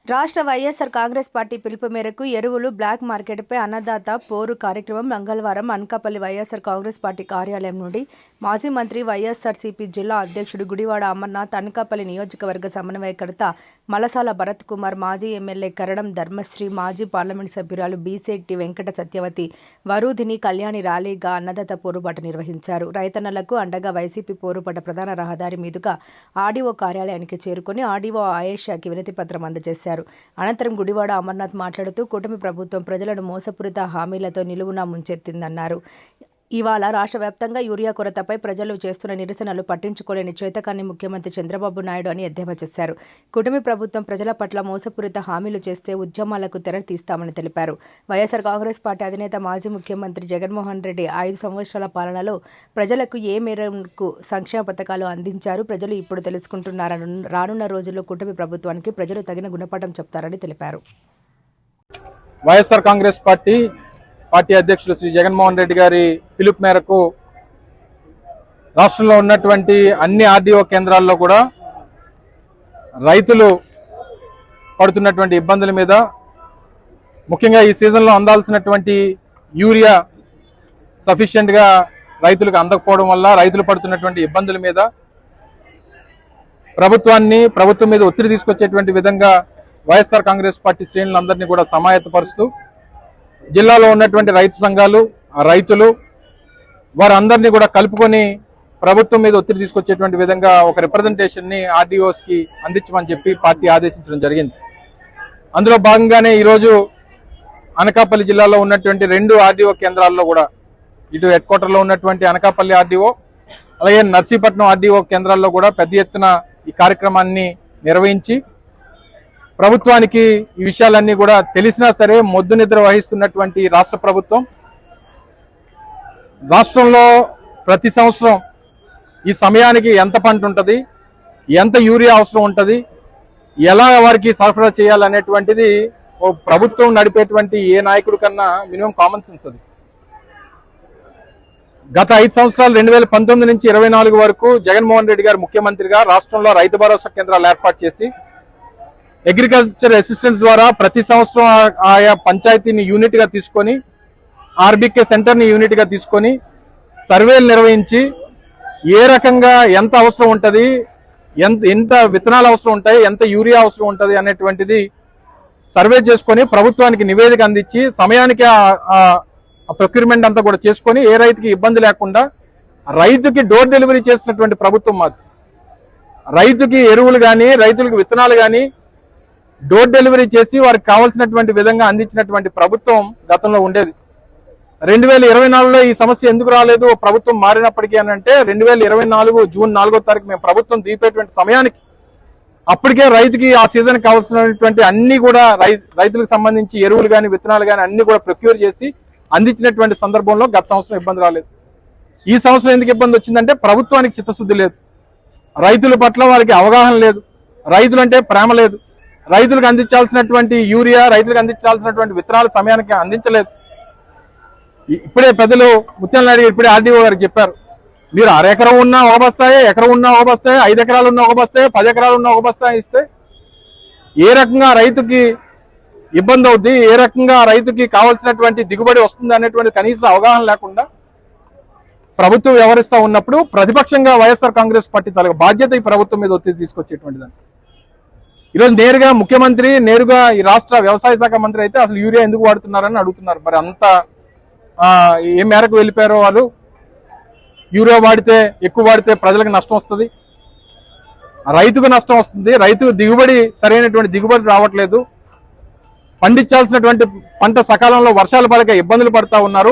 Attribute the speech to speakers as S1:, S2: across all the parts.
S1: రాష్ట్ర వైఎస్ఆర్ కాంగ్రెస్ పార్టీ పిలుపు మేరకు ఎరువులు బ్లాక్ మార్కెట్పై అన్నదాత పోరు కార్యక్రమం మంగళవారం అనకాపల్లి వైఎస్ఆర్ కాంగ్రెస్ పార్టీ కార్యాలయం నుండి మాజీ మంత్రి వైఎస్ఆర్సీపీ జిల్లా అధ్యక్షుడు గుడివాడ అమర్నాథ్, అనకాపల్లి నియోజకవర్గ సమన్వయకర్త మలసాల భరత్ కుమార్, మాజీ ఎమ్మెల్యే కరణం ధర్మశ్రీ, మాజీ పార్లమెంట్ సభ్యురాలు బీశెట్టి వెంకట సత్యవతి, వరూధిని కళ్యాణి ర్యాలీగా అన్నదాత పోరుబాట నిర్వహించారు. రైతన్నలకు అండగా వైసీపీ పోరుబాట ప్రధాన రహదారి మీదుగా ఆర్డీఓ కార్యాలయానికి చేరుకుని ఆర్డీఓ ఆయేషాకి వినతి పత్రం అందజేశారు. అనంతరం గుడివాడ అమర్నాథ్ మాట్లాడుతూ కూటమి ప్రభుత్వం ప్రజలను మోసపూరిత హామీలతో నిలువునా ముంచెత్తిందన్నారు. ఇవాళ రాష్ట్ర వ్యాప్తంగా యూరియా కొరతపై ప్రజలు చేస్తున్న నిరసనలు పట్టించుకోలేని చేతకాని ముఖ్యమంత్రి చంద్రబాబు నాయుడు అని ఎద్దేవా చేశారు. కూటమి ప్రభుత్వం ప్రజల పట్ల మోసపూరిత హామీలు చేస్తే ఉద్యమాలకు తెర తీస్తామని తెలిపారు. వైఎస్ఆర్ కాంగ్రెస్ పార్టీ అధినేత మాజీ ముఖ్యమంత్రి జగన్మోహన్ రెడ్డి 5 సంవత్సరాల పాలనలో ప్రజలకు ఏ మేరకు సంక్షేమ పథకాలు అందించారు ప్రజలు ఇప్పుడు తెలుసుకుంటున్నారని, రానున్న రోజుల్లో కూటమి ప్రభుత్వానికి ప్రజలు తగిన గుణపాఠం చెప్తారని తెలిపారు.
S2: వైఎస్ఆర్ కాంగ్రెస్ పార్టీ అధ్యక్షులు శ్రీ జగన్మోహన్ రెడ్డి గారి పిలుపు మేరకు రాష్ట్రంలో ఉన్నటువంటి అన్ని ఆర్డీఓ కేంద్రాల్లో కూడా రైతులు పడుతున్నటువంటి ఇబ్బందుల మీద, ముఖ్యంగా ఈ సీజన్లో అందాల్సినటువంటి యూరియా సఫిషియెంట్గా రైతులకు అందకపోవడం వల్ల రైతులు పడుతున్నటువంటి ఇబ్బందుల మీద ప్రభుత్వం మీద ఒత్తిడి తీసుకొచ్చేటువంటి విధంగా వైఎస్ఆర్ కాంగ్రెస్ పార్టీ శ్రేణులందరినీ కూడా సమాయత్తపరుస్తూ జిల్లాలో ఉన్నటువంటి రైతు సంఘాలు, రైతులు వారందరినీ కూడా కలుపుకొని ప్రభుత్వం మీద ఒత్తిడి తీసుకొచ్చేటువంటి విధంగా ఒక రిప్రజెంటేషన్ని ఆర్డీఓస్కి అందించమని చెప్పి పార్టీ ఆదేశించడం జరిగింది. అందులో భాగంగానే ఈరోజు అనకాపల్లి జిల్లాలో ఉన్నటువంటి 2 ఆర్డీఓ కేంద్రాల్లో కూడా, ఇటు హెడ్ క్వార్టర్లో ఉన్నటువంటి అనకాపల్లి ఆర్డీఓ, అలాగే నర్సీపట్నం ఆర్డీఓ కేంద్రాల్లో కూడా పెద్ద ఎత్తున ఈ కార్యక్రమాన్ని నిర్వహించి ప్రభుత్వానికి ఈ విషయాలన్నీ కూడా తెలిసినా సరే మొద్దు నిద్ర వహిస్తున్నటువంటి రాష్ట్ర ప్రభుత్వం రాష్ట్రంలో ప్రతి సంవత్సరం ఈ సమయానికి ఎంత పంట ఉంటుంది, ఎంత యూరియా అవసరం ఉంటుంది, ఎలా వారికి సరఫరా చేయాలనేటువంటిది ఓ ప్రభుత్వం నడిపేటువంటి ఏ నాయకుడి కన్నా మినిమం కామన్ సెన్స్ అది. గత 5 సంవత్సరాలు 2019 నుంచి 24 వరకు జగన్మోహన్ రెడ్డి గారు ముఖ్యమంత్రిగా రాష్ట్రంలో రైతు భరోసా కేంద్రాలు ఏర్పాటు చేసి అగ్రికల్చర్ అసిస్టెంట్స్ ద్వారా ప్రతి సంవత్సరం ఆయా పంచాయతీని యూనిట్ గా తీసుకొని, ఆర్బీకే సెంటర్ని యూనిట్ గా తీసుకొని సర్వేలు నిర్వహించి ఏ రకంగా ఎంత అవసరం ఉంటుంది, ఎంత విత్తనాలు అవసరం ఉంటాయి, ఎంత యూరియా అవసరం ఉంటుంది అనేటువంటిది సర్వే చేసుకొని ప్రభుత్వానికి నివేదిక అందించి సమయానికి ప్రొక్యూర్మెంట్ అంతా కూడా చేసుకొని ఏ రైతుకి ఇబ్బంది లేకుండా రైతుకి డోర్ డెలివరీ చేసినటువంటి ప్రభుత్వం మాది. రైతుకి ఎరువులు కానీ, రైతులకు విత్తనాలు కానీ డోర్ డెలివరీ చేసి వారికి కావాల్సినటువంటి విధంగా అందించినటువంటి ప్రభుత్వం గతంలో ఉండేది. 2024లో ఈ సమస్య ఎందుకు రాలేదు ప్రభుత్వం మారినప్పటికీ అని అంటే, 2024 జూన్ 4వ తారీఖు మేము ప్రభుత్వం దిగిపోయేటువంటి సమయానికి అప్పటికే రైతుకి ఆ సీజన్ కావాల్సినటువంటి అన్ని కూడా రైతులకు సంబంధించి ఎరువులు కానీ, విత్తనాలు కానీ అన్ని కూడా ప్రొక్యూర్ చేసి అందించినటువంటి సందర్భంలో గత సంవత్సరం ఇబ్బంది రాలేదు. ఈ సంవత్సరం ఎందుకు ఇబ్బంది వచ్చిందంటే ప్రభుత్వానికి చిత్తశుద్ధి లేదు, రైతుల పట్ల వారికి అవగాహన లేదు, రైతులంటే ప్రేమ లేదు, రైతులకు అందించాల్సినటువంటి యూరియా, రైతులకు అందించాల్సినటువంటి విత్తనాలు సమయానికి అందించలేదు. ఇప్పుడే పెద్దలు ముత్యాల నాయుడు ఇప్పుడే ఆర్డీఓ గారికి చెప్పారు, మీరు 1 ఎకరం ఉన్నా ఒక బస్తాయే, ఎకరం ఉన్నా ఒక బస్తాయే, 5 ఎకరాలు ఉన్నా ఒక బస్తాయే, 10 ఎకరాలు ఉన్నా ఒక బస్తాయే ఇస్తే ఏ రకంగా రైతుకి ఇబ్బంది అవుద్ది, ఏ రకంగా రైతుకి కావాల్సినటువంటి దిగుబడి వస్తుంది అనేటువంటి కనీస అవగాహన లేకుండా ప్రభుత్వం వ్యవహరిస్తూ ఉన్నప్పుడు ప్రతిపక్షంగా వైఎస్ఆర్ కాంగ్రెస్ పార్టీ తాలూకు బాధ్యత ఈ ప్రభుత్వం మీద ఒత్తిడి తీసుకొచ్చేటువంటి దాన్ని. ఈరోజు నేరుగా ముఖ్యమంత్రి, నేరుగా ఈ రాష్ట్ర వ్యవసాయ శాఖ మంత్రి అయితే అసలు యూరియా ఎందుకు వాడుతున్నారని అడుగుతున్నారు. మరి అంత ఏ మేరకు వెళ్ళిపోయారో వాళ్ళు. యూరియా ఎక్కువ వాడితే ప్రజలకు నష్టం వస్తుంది, రైతుకు నష్టం వస్తుంది, రైతు సరైనటువంటి దిగుబడి రావట్లేదు, పండించాల్సినటువంటి పంట సకాలంలో వర్షాలు పడక ఇబ్బందులు పడతా ఉన్నారు,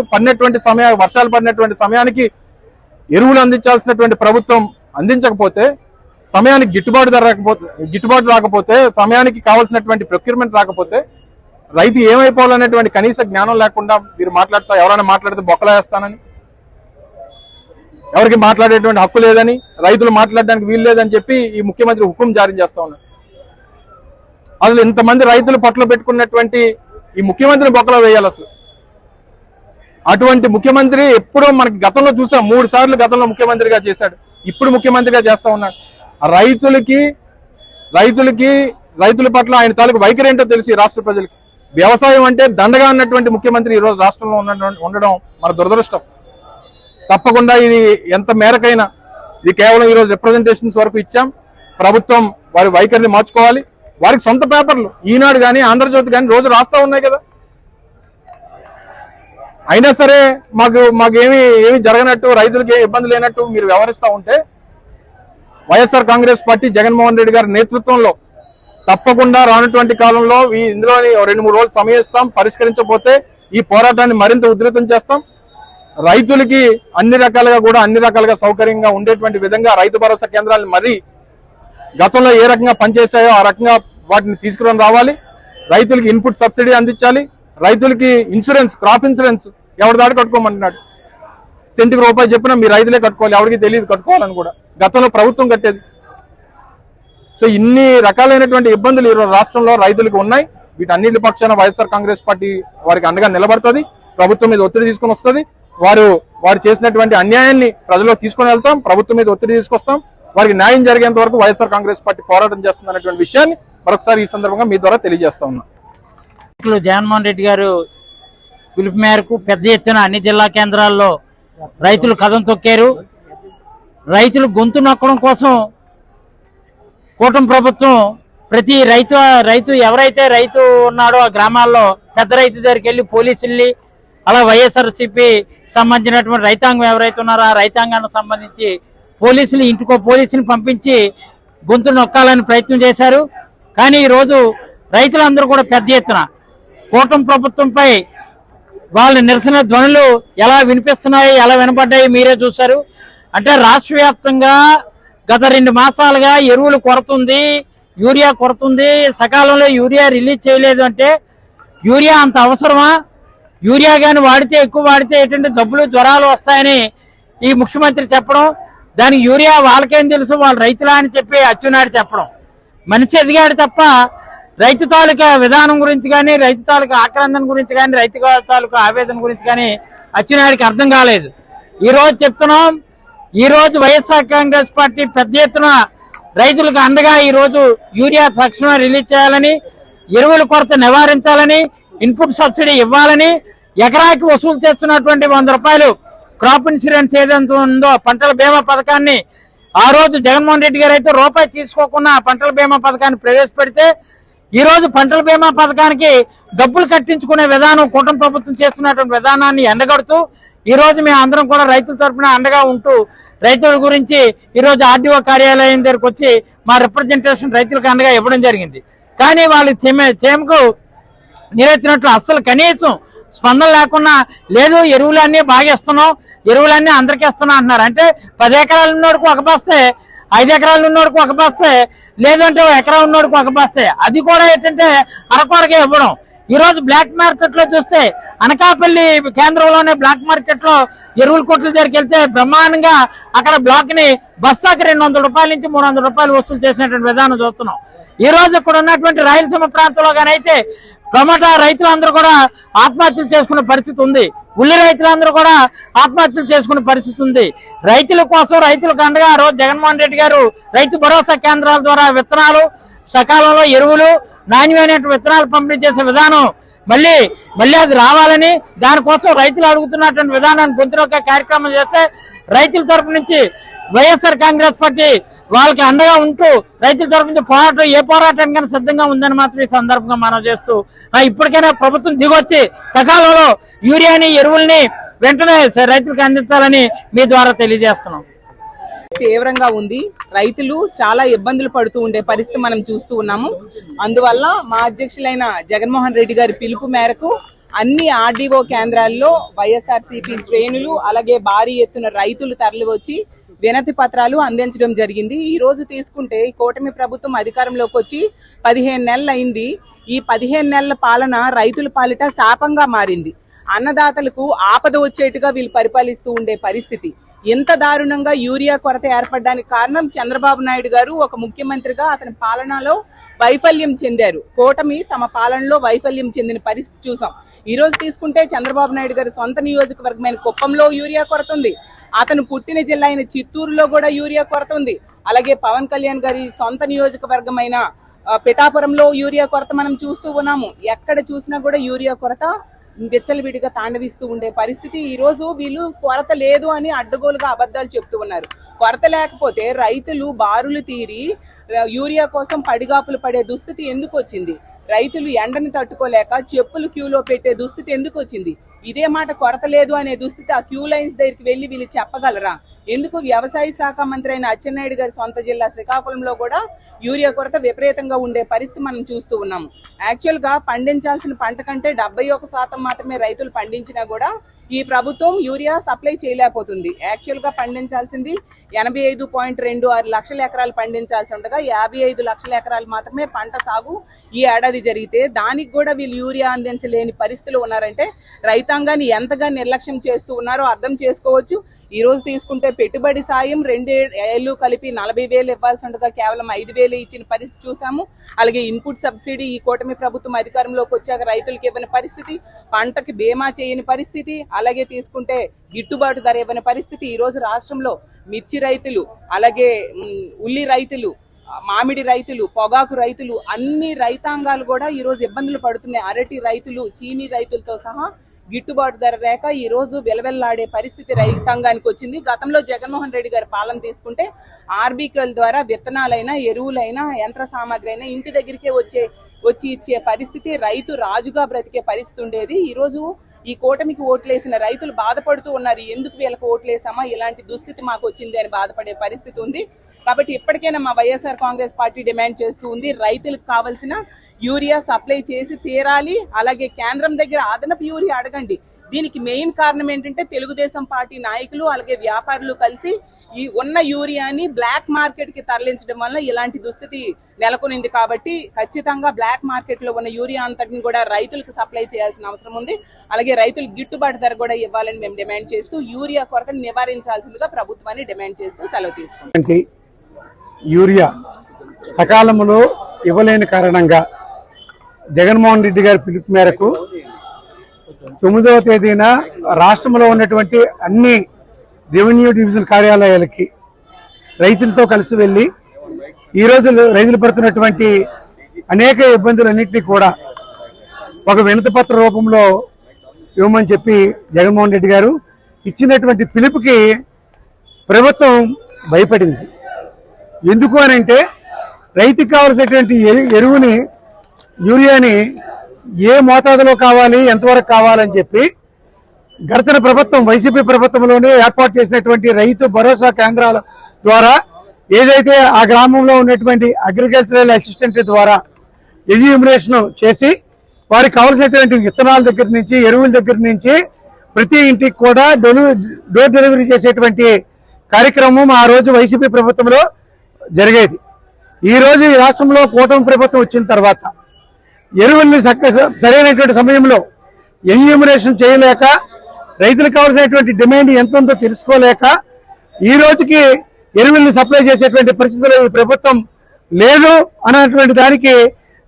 S2: వర్షాలు పడినటువంటి సమయానికి ఎరువులు అందించాల్సినటువంటి ప్రభుత్వం అందించకపోతే, సమయానికి గిట్టుబాటు రాకపోతే, సమయానికి కావాల్సినటువంటి ప్రొక్యూర్మెంట్ రాకపోతే రైతు ఏమైపోవాలనేటువంటి కనీస జ్ఞానం లేకుండా మీరు ఎవరైనా మాట్లాడితే బొక్కలా వేస్తానని, ఎవరికి మాట్లాడేటువంటి హక్కు లేదని, రైతులు మాట్లాడడానికి వీలు లేదని చెప్పి ఈ ముఖ్యమంత్రి హుకుం జారీ చేస్తా ఉన్నారు. అసలు ఇంతమంది రైతులు పట్ల పెట్టుకున్నటువంటి ఈ ముఖ్యమంత్రిని బొక్కలో వేయాలి. అసలు అటువంటి ముఖ్యమంత్రి ఎప్పుడో మనకి గతంలో చూసాం, 3 సార్లు గతంలో ముఖ్యమంత్రిగా చేశాడు, ఇప్పుడు ముఖ్యమంత్రిగా చేస్తా ఉన్నాడు. రైతులకి రైతుల పట్ల ఆయన తాలూకు వైఖరి ఏంటో తెలిసి రాష్ట్ర ప్రజలకు. వ్యవసాయం అంటే దండగా అన్నటువంటి ముఖ్యమంత్రి ఈ రోజు రాష్ట్రంలో ఉండడం మన దురదృష్టం. తప్పకుండా ఇది ఎంత మేరకైనా ఇది కేవలం ఈరోజు రిప్రజెంటేషన్స్ వరకు ఇచ్చాం. ప్రభుత్వం వారి వైఖరిని మార్చుకోవాలి. వారికి సొంత పేపర్లు ఈనాడు కానీ ఆంధ్రజ్యోతి కానీ రోజు రాస్తా ఉన్నాయి కదా. అయినా సరే మాకేమి జరగనట్టు, రైతులకి ఇబ్బంది లేనట్టు మీరు వ్యవహరిస్తూ ఉంటే వైఎస్ఆర్ కాంగ్రెస్ పార్టీ జగన్మోహన్ రెడ్డి గారి నేతృత్వంలో తప్పకుండా రానటువంటి కాలంలో ఇందులోని 2-3 రోజులు సమయం ఇస్తాం. పరిష్కరించకపోతే ఈ పోరాటాన్ని మరింత ఉధృతం చేస్తాం. రైతులకి అన్ని రకాలుగా సౌకర్యంగా ఉండేటువంటి విధంగా రైతు భరోసా కేంద్రాలను మరీ గతంలో ఏ రకంగా పనిచేశాయో ఆ రకంగా వాటిని తీసుకుని రావాలి. రైతులకి ఇన్పుట్ సబ్సిడీ అందించాలి. రైతులకి ఇన్సూరెన్స్, క్రాప్ ఇన్సూరెన్స్ ఎవరి దాడి కట్టుకోమంటున్నాడు. సెంటుకు రూపాయి చెప్పినా మీ రైతులే కట్టుకోవాలి, ఎవరికి తెలియదు కట్టుకోవాలని కూడా. గతంలో ప్రభుత్వం కట్టేది. సో ఇన్ని రకాలైనటువంటి ఇబ్బందులు ఈరోజు రాష్ట్రంలో రైతులకు ఉన్నాయి. వీటన్నిటి పక్షాన వైఎస్ఆర్ కాంగ్రెస్ పార్టీ వారికి అండగా నిలబడుతుంది. ప్రభుత్వం మీద ఒత్తిడి తీసుకొని వస్తుంది. వారు చేసినటువంటి అన్యాయాన్ని ప్రజల్లో తీసుకొని వెళ్తాం. ప్రభుత్వం మీద ఒత్తిడి తీసుకొస్తాం. వారికి న్యాయం జరిగేంత వరకు వైఎస్ఆర్ కాంగ్రెస్ పార్టీ పోరాటం చేస్తుంది అనేటువంటి విషయాన్ని మరొకసారి ఈ సందర్భంగా మీ ద్వారా తెలియజేస్తా ఉన్నా.
S3: జగన్మోహన్ రెడ్డి గారు పిలుపు మేరకు పెద్ద ఎత్తున అన్ని జిల్లా కేంద్రాల్లో రైతులు కదం తొక్కారు. రైతులు గొంతు నొక్కడం కోసం కూటమి ప్రభుత్వం ప్రతి రైతు ఎవరైతే రైతు ఉన్నాడో ఆ గ్రామాల్లో పెద్ద రైతు దగ్గరికి వెళ్ళి పోలీసుల్ని, అలా వైఎస్ఆర్సీపీ సంబంధించినటువంటి రైతాంగం ఎవరైతే ఉన్నారో ఆ రైతాంగానికి సంబంధించి పోలీసులు ఇంటికో పోలీసుని పంపించి గొంతు నొక్కాలని ప్రయత్నం చేశారు. కానీ ఈరోజు రైతులందరూ కూడా పెద్ద ఎత్తున కూటమి ప్రభుత్వంపై వాళ్ళ నిరసన ధ్వనులు ఎలా వినిపిస్తున్నాయి, ఎలా వినపడ్డాయి మీరే చూశారు. అంటే రాష్ట్ర వ్యాప్తంగా గత 2 మాసాలుగా ఎరువులు కొరత ఉంది, యూరియా కొరత ఉంది, సకాలంలో యూరియా రిలీజ్ చేయలేదు. అంటే యూరియా అంత అవసరమా? యూరియా కానీ ఎక్కువ వాడితే ఏంటంటే జబ్బులు, జ్వరాలు వస్తాయని ఈ ముఖ్యమంత్రి చెప్పడం, దానికి యూరియా వాళ్ళకేం తెలుసు, వాళ్ళు రైతులా అని చెప్పి అచ్చునాడు చెప్పడం. మనిషి ఎదిగాడు తప్ప రైతు తాలూకా విధానం గురించి కానీ, రైతు తాలూకా ఆక్రందన గురించి కానీ, రైతు తాలూకా ఆవేదన గురించి కానీ అచ్చునాడికి అర్థం కాలేదు. ఈ రోజు చెప్తున్నాం, ఈ రోజు వైఎస్ఆర్ కాంగ్రెస్ పార్టీ పెద్ద ఎత్తున రైతులకు అండగా ఈ రోజు యూరియా తక్షణం రిలీజ్ చేయాలని, ఎరువుల కొరత నివారించాలని, ఇన్పుట్ సబ్సిడీ ఇవ్వాలని, ఎకరాకి వసూలు చేస్తున్నటువంటి 100 రూపాయలు క్రాప్ ఇన్సూరెన్స్ ఏదైతే ఉందో పంటల బీమా పథకాన్ని ఆ రోజు జగన్మోహన్ రెడ్డి గారు అయితే రూపాయి తీసుకోకుండా పంటల బీమా పథకాన్ని ప్రవేశపెడితే ఈ రోజు పంటల బీమా పథకానికి డబ్బులు కట్టించుకునే విధానం కూటమి ప్రభుత్వం చేస్తున్నటువంటి విధానాన్ని ఎండగడుతూ ఈ రోజు మేము అందరం కూడా రైతుల తరఫున అండగా ఉంటూ రైతుల గురించి ఈ రోజు ఆర్డీఓ కార్యాలయం దగ్గరకు వచ్చి మా రిప్రజెంటేషన్ రైతులకు అండగా ఇవ్వడం జరిగింది. కానీ వాళ్ళు చేమకు నీరెత్తినట్లు అస్సలు కనీసం స్పందన లేకుండా లేదు, ఎరువులన్నీ బాగా ఇస్తున్నాం, ఎరువులన్నీ అందరికీ ఇస్తున్నాం అంటున్నారు. అంటే 10 ఎకరాలు ఉన్నోడికి ఒక బస్తే, 5 ఎకరాలు ఉన్నోడికి ఒక బస్తే, లేదంటే 1 ఎకరా ఉన్నోడికి ఒక బస్తే, అది కూడా ఏంటంటే అరకొరగా ఇవ్వడం. ఈ రోజు బ్లాక్ మార్కెట్ లో చూస్తే అనకాపల్లి కేంద్రంలోనే బ్లాక్ మార్కెట్ లో ఎరువుల కొట్ల దగ్గరికి వెళ్తే బ్రహ్మాండంగా అక్కడ బ్లాక్ ని బస్తాకి 200 రూపాయల నుంచి 300 రూపాయలు వసూలు చేసినటువంటి విధానం చూస్తున్నాం. ఈ రోజు ఇక్కడ ఉన్నటువంటి రాయలసీమ ప్రాంతంలో కానీ అయితే టమాటా రైతులందరూ కూడా ఆత్మహత్యలు చేసుకునే పరిస్థితి ఉంది. ఉల్లి రైతులందరూ కూడా ఆత్మహత్యలు చేసుకునే పరిస్థితి ఉంది. రైతుల కోసం రైతులకు అండగా రోజు జగన్మోహన్ రెడ్డి గారు రైతు భరోసా కేంద్రాల ద్వారా విత్తనాలు, సకాలంలో ఎరువులు, నాణ్యమైన విత్తనాలు పంపిణీ చేసే విధానం మళ్ళీ అది రావాలని, దానికోసం రైతులు అడుగుతున్నటువంటి విధానాన్ని గొంతునొక్క కార్యక్రమం చేస్తే రైతుల తరపు నుంచి వైఎస్ఆర్ కాంగ్రెస్ పార్టీ వాళ్ళకి అండగా ఉంటూ రైతుల తరపు నుంచి ఏ పోరాటానికైనా సిద్ధంగా ఉందని మాత్రం ఈ సందర్భంగా మనం చేస్తూ ఇప్పటికైనా ప్రభుత్వం దిగొచ్చి సకాలంలో యూరియాని, ఎరువుల్ని వెంటనే రైతులకు అందించాలని మీ ద్వారా తెలియజేస్తున్నాం.
S4: తీవ్రంగా ఉంది. రైతులు చాలా ఇబ్బందులు పడుతూ ఉండే పరిస్థితి మనం చూస్తూ ఉన్నాము. అందువల్ల మా అధ్యక్షులైన జగన్మోహన్ రెడ్డి గారి పిలుపు మేరకు అన్ని ఆర్డీఓ కేంద్రాల్లో వైఎస్ఆర్సీపీ శ్రేణులు అలాగే భారీ ఎత్తున రైతులు తరలివచ్చి వినతి పత్రాలు అందించడం జరిగింది. ఈ రోజు తీసుకుంటే కూటమి ప్రభుత్వం అధికారంలోకి వచ్చి 15 నెలలు అయింది. ఈ 15 నెలల పాలన రైతుల పాలిట శాపంగా మారింది. అన్నదాతలకు ఆపద వచ్చేట్టుగా వీళ్ళు పరిపాలిస్తూ ఉండే పరిస్థితి. ఇంత దారుణంగా యూరియా కొరత ఏర్పడడానికి కారణం చంద్రబాబు నాయుడు గారు ఒక ముఖ్యమంత్రిగా అతని పాలనలో వైఫల్యం చెందారు. కూటమి తమ పాలనలో వైఫల్యం చెందిన పరిస్థితి చూసాం. ఈ రోజు తీసుకుంటే చంద్రబాబు నాయుడు గారి సొంత నియోజకవర్గమైన కుప్పంలో యూరియా కొరత ఉంది. అతను పుట్టిన జిల్లా అయిన చిత్తూరులో కూడా యూరియా కొరత ఉంది. అలాగే పవన్ కళ్యాణ్ గారి సొంత నియోజకవర్గమైన పిఠాపురంలో యూరియా కొరత మనం చూస్తూ ఉన్నాము. ఎక్కడ చూసినా కూడా యూరియా కొరత విచ్చలవిడిగా తాండవిస్తూ ఉండే పరిస్థితి. ఈ రోజు వీళ్ళు కొరత లేదు అని అడ్డగోలుగా అబద్ధాలు చెప్తూ ఉన్నారు. కొరత లేకపోతే రైతులు బారులు తీరి యూరియా కోసం పడిగాపులు పడే దుస్థితి ఎందుకు వచ్చింది? రైతులు ఎండని తట్టుకోలేక చెప్పులు క్యూలో పెట్టే దుస్థితి ఎందుకు వచ్చింది? ఇదే మాట కొరత లేదు అనే దుస్థితి ఆ క్యూ లైన్స్ దగ్గరికి వెళ్లి వీళ్ళు చెప్పగలరా? ఎందుకు? వ్యవసాయ శాఖ మంత్రి అయిన అచ్చెన్నాయుడు గారి సొంత జిల్లా శ్రీకాకుళంలో కూడా యూరియా కొరత విపరీతంగా ఉండే పరిస్థితి మనం చూస్తూ ఉన్నాము. యాక్చువల్ గా పండించాల్సిన పంట కంటే 71% మాత్రమే రైతులు పండించినా కూడా ఈ ప్రభుత్వం యూరియా సప్లై చేయలేకపోతుంది. యాక్చువల్ గా పండించాల్సింది 85.26 లక్షల ఎకరాలు పండించాల్సి ఉండగా 55 లక్షల ఎకరాలు మాత్రమే పంట సాగు ఈ ఏడాది జరిగితే దానికి కూడా వీళ్ళు యూరియా అందించలేని పరిస్థితులు ఉన్నారంటే రైతాంగాన్ని ఎంతగా నిర్లక్ష్యం చేస్తూ ఉన్నారో అర్థం చేసుకోవచ్చు. ఈ రోజు తీసుకుంటే పెట్టుబడి సాయం 2 ఏళ్లు కలిపి 40,000 ఇవ్వాల్సి ఉండగా కేవలం 5,000 ఇచ్చిన పరిస్థితి చూసాము. అలాగే ఇన్పుట్ సబ్సిడీ ఈ కూటమి ప్రభుత్వం అధికారంలోకి వచ్చాక రైతులకు ఇవ్వని పరిస్థితి, పంటకి బీమా చేయని పరిస్థితి, అలాగే తీసుకుంటే గిట్టుబాటు ధర ఇవ్వని పరిస్థితి. ఈ రోజు రాష్ట్రంలో మిర్చి రైతులు, అలాగే ఉల్లి రైతులు, మామిడి రైతులు, పొగాకు రైతులు, అన్ని రైతాంగాలు కూడా ఈ రోజు ఇబ్బందులు పడుతున్నాయి. అరటి రైతులు, చీనీ రైతులతో సహా గిట్టుబాటు ధర లేక ఈ రోజు వెలవెల్లాడే పరిస్థితి రైతాంగానికి వచ్చింది. గతంలో జగన్మోహన్ రెడ్డి గారి పాలన తీసుకుంటే ఆర్బీకేల ద్వారా విత్తనాలైనా, ఎరువులైనా, యంత్ర సామాగ్రి అయినా ఇంటి దగ్గరికే వచ్చి ఇచ్చే పరిస్థితి, రైతు రాజుగా బ్రతికే పరిస్థితి ఉండేది. ఈ రోజు ఈ కూటమికి ఓట్లేసిన రైతులు బాధపడుతూ ఉన్నారు. ఎందుకు వీళ్ళకి ఓట్లేసామా, ఇలాంటి దుస్థితి మాకు వచ్చింది అని బాధపడే పరిస్థితి ఉంది. కాబట్టి ఇప్పటికైనా మా వైఎస్ఆర్ కాంగ్రెస్ పార్టీ డిమాండ్ చేస్తూ ఉంది, రైతులకు కావాల్సిన యూరియా సప్లై చేసి తీరాలి. అలాగే కేంద్రం దగ్గర అదనపు యూరియా అడగండి. దీనికి మెయిన్ కారణం ఏంటంటే తెలుగుదేశం పార్టీ నాయకులు అలాగే వ్యాపారులు కలిసి ఈ ఉన్న యూరియాని బ్లాక్ మార్కెట్ కి తరలించడం వల్ల ఇలాంటి దుస్థితి నెలకొనింది. కాబట్టి ఖచ్చితంగా బ్లాక్ మార్కెట్ లో ఉన్న యూరియా అంతటిని కూడా రైతులకు సప్లై చేయాల్సిన అవసరం ఉంది. అలాగే రైతులకు గిట్టుబాటు ధర కూడా ఇవ్వాలని మేము డిమాండ్ చేస్తూ యూరియా కొరతను నివారించాల్సిందిగా ప్రభుత్వాన్ని డిమాండ్ చేస్తూ సెలవు తీసుకుంటాం.
S5: యూరియా సకాలంలో ఇవ్వలేని కారణంగా జగన్మోహన్ రెడ్డి గారి పిలుపు మేరకు 9వ తేదీన రాష్ట్రంలో ఉన్నటువంటి అన్ని రెవెన్యూ డివిజన్ కార్యాలయాలకి రైతులతో కలిసి వెళ్లి ఈ రోజు రైతులు పడుతున్నటువంటి అనేక ఇబ్బందులన్నింటినీ కూడా ఒక వినతి పత్ర రూపంలో ఇవ్వమని చెప్పి జగన్మోహన్ రెడ్డి గారు ఇచ్చినటువంటి పిలుపుకి ప్రభుత్వం భయపడింది. ఎందుకు అనంటే రైతుకు కావాల్సినటువంటి ఎరువుని, యూరియాని ఏ మోతాదులో కావాలి, ఎంతవరకు కావాలని చెప్పి గడిచిన ప్రభుత్వం వైసీపీ ప్రభుత్వంలోనే ఏర్పాటు చేసినటువంటి రైతు భరోసా కేంద్రాల ద్వారా ఏదైతే ఆ గ్రామంలో ఉన్నటువంటి అగ్రికల్చరల్ అసిస్టెంట్ ద్వారా ఎన్యూమరేషన్ చేసి వారికి కావాల్సినటువంటి విత్తనాల దగ్గర నుంచి, ఎరువుల దగ్గర నుంచి ప్రతి ఇంటికి కూడా డోర్ డెలివరీ చేసేటువంటి కార్యక్రమం ఆ రోజు వైసీపీ ప్రభుత్వంలో జరిగేది. ఈ రోజు ఈ రాష్ట్రంలో కూటమి ప్రభుత్వం వచ్చిన తర్వాత ఎరువుల్ని సరైనటువంటి సమయంలో ఎన్యూమరేషన్ చేయలేక, రైతులకు కావాల్సినటువంటి డిమాండ్ ఎంత ఉందో తెలుసుకోలేక ఈ రోజుకి ఎరువుల్ని సప్లై చేసేటువంటి పరిస్థితుల్లో ఈ ప్రభుత్వం లేదు అన్నటువంటి దానికి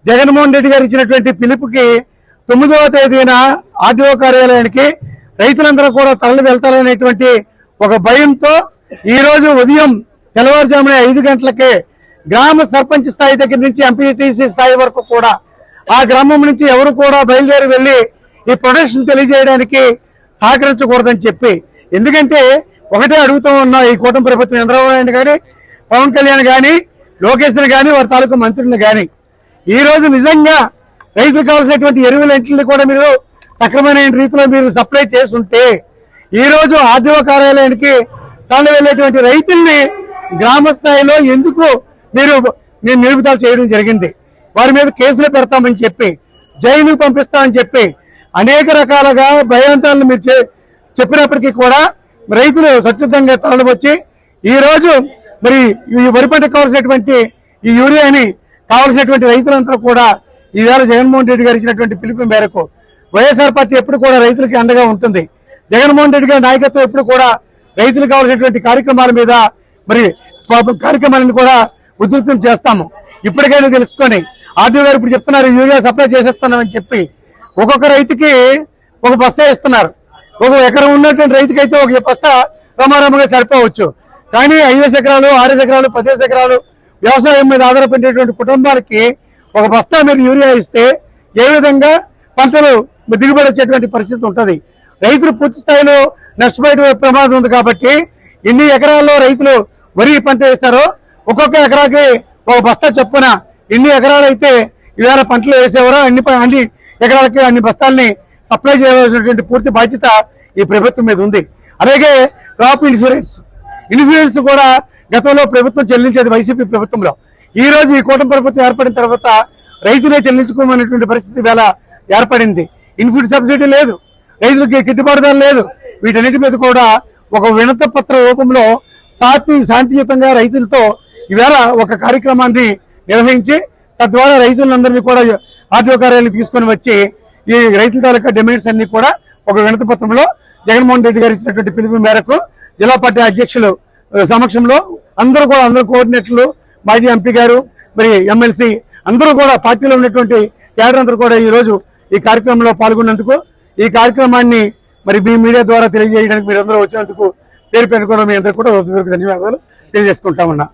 S5: జగన్మోహన్ రెడ్డి గారు ఇచ్చినటువంటి పిలుపుకి 9వ తేదీన ఆర్డీఓ కార్యాలయానికి రైతులందరూ కూడా తరలి వెళ్తారనేటువంటి ఒక భయంతో ఈ రోజు ఉదయం తెల్లవారుజామున 5 గంటలకే గ్రామ సర్పంచ్ స్థాయి దగ్గర నుంచి ఎంపీటీసీ స్థాయి వరకు కూడా ఆ గ్రామం నుంచి ఎవరు కూడా బయలుదేరి వెళ్లి ఈ ప్రొటెక్షన్ తెలియజేయడానికి సహకరించకూడదని చెప్పి, ఎందుకంటే ఒకటే అడుగుతూ ఉన్నా ఈ కూటమి ప్రభుత్వం చంద్రబాబు నాయుడు కానీ, పవన్ కళ్యాణ్ కానీ, లోకేష్ కానీ, వారి తాలూకు మంత్రులను కానీ ఈ రోజు నిజంగా రైతులకు కావాల్సినటువంటి ఎరువులన్నింటినీ కూడా మీరు సక్రమైన రీతిలో మీరు సప్లై చేస్తుంటే ఈ రోజు ఆర్డీఓ కార్యాలయానికి తరలి వెళ్ళేటువంటి రైతుల్ని గ్రామ స్థాయిలో ఎందుకు మీరు నిలుపుదల చేయడం జరిగింది? వారి మీద కేసులు పెడతామని చెప్పి, జైలుకు పంపిస్తామని చెప్పి అనేక రకాలుగా భయాంతాలను మీరు చెప్పినప్పటికీ కూడా రైతులు స్వచ్ఛందంగా తరలివచ్చి ఈ రోజు మరి ఈ వరి పంటకు కావాల్సినటువంటి ఈ యూరియాని కావాల్సినటువంటి రైతులంతా కూడా ఈవేళ జగన్మోహన్ రెడ్డి గారు ఇచ్చినటువంటి పిలుపు మేరకు వైఎస్ఆర్ పార్టీ ఎప్పుడు కూడా రైతులకి అండగా ఉంటుంది. జగన్మోహన్ రెడ్డి గారి నాయకత్వం ఎప్పుడు కూడా రైతులకు కావాల్సినటువంటి కార్యక్రమాల మీద మరి కార్యక్రమాలను కూడా ఉధృతం చేస్తాము. ఇప్పటికైనా తెలుసుకొని ఆర్డీఓ గారు ఇప్పుడు చెప్తున్నారు యూరియా సప్లై చేసేస్తున్నామని చెప్పి ఒక్కొక్క రైతుకి ఒక బస్తా ఇస్తున్నారు. ఒక ఎకరం ఉన్నటువంటి రైతుకైతే ఒక బస్తా రమారమంగా సరిపోవచ్చు. కానీ 5 ఎకరాలు, 6 ఎకరాలు, 10 ఎకరాలు వ్యవసాయం మీద ఆధారపడేటువంటి కుటుంబాలకి ఒక బస్తా మీరు యూరియా ఇస్తే ఏ విధంగా పంటలు దిగుబడి వచ్చేటువంటి పరిస్థితి ఉంటుంది. రైతులు పూర్తి స్థాయిలో నష్టపోయే ప్రమాదం ఉంది. కాబట్టి ఎన్ని ఎకరాల్లో రైతులు వరి పంట వేస్తారో ఒక్కొక్క ఎకరాకి ఒక బస్తా చొప్పున ఎన్ని ఎకరాలు అయితే ఈవేళ పంటలు వేసేవారో అన్ని ఎకరాలకి అన్ని బస్తాల్ని సప్లై చేయవలసినటువంటి పూర్తి బాధ్యత ఈ ప్రభుత్వం మీద ఉంది. అలాగే క్రాప్ ఇన్సూరెన్స్ కూడా గతంలో ప్రభుత్వం చెల్లించేది వైసీపీ ప్రభుత్వంలో. ఈ రోజు ఈ కూటమి ప్రభుత్వం ఏర్పడిన తర్వాత రైతులే చెల్లించుకోమనేటువంటి పరిస్థితి వేళ ఏర్పడింది. ఇన్పుట్ సబ్సిడీ లేదు, రైతులకి గిట్టుబాటు ధర లేదు. వీటన్నిటి మీద కూడా ఒక వినతి పత్ర రూపంలో శాంతియుతంగా రైతులతో ఈవేళ ఒక కార్యక్రమాన్ని నిర్వహించి తద్వారా రైతులందరినీ కూడా ఆర్టీఓ కార్యాలయం తీసుకొని వచ్చి ఈ రైతుల తాలూకా డిమాండ్స్ అన్ని కూడా ఒక వినతి పత్రంలో జగన్మోహన్ రెడ్డి గారు ఇచ్చినటువంటి పిలుపు మేరకు జిల్లా పార్టీ అధ్యక్షులు సమక్షంలో అందరూ కోఆర్డినేటర్లు, మాజీ ఎంపీ గారు, మరి ఎమ్మెల్సీ అందరూ కూడా పార్టీలో ఉన్నటువంటి క్యాడర్ అందరూ కూడా ఈ రోజు ఈ కార్యక్రమంలో పాల్గొన్నందుకు, ఈ కార్యక్రమాన్ని మరి మీ మీడియా ద్వారా తెలియజేయడానికి మీరు అందరూ వచ్చినందుకు పేరు పేరు కూడా మీ అందరూ కూడా ధన్యవాదాలు తెలియజేసుకుంటా ఉన్నా.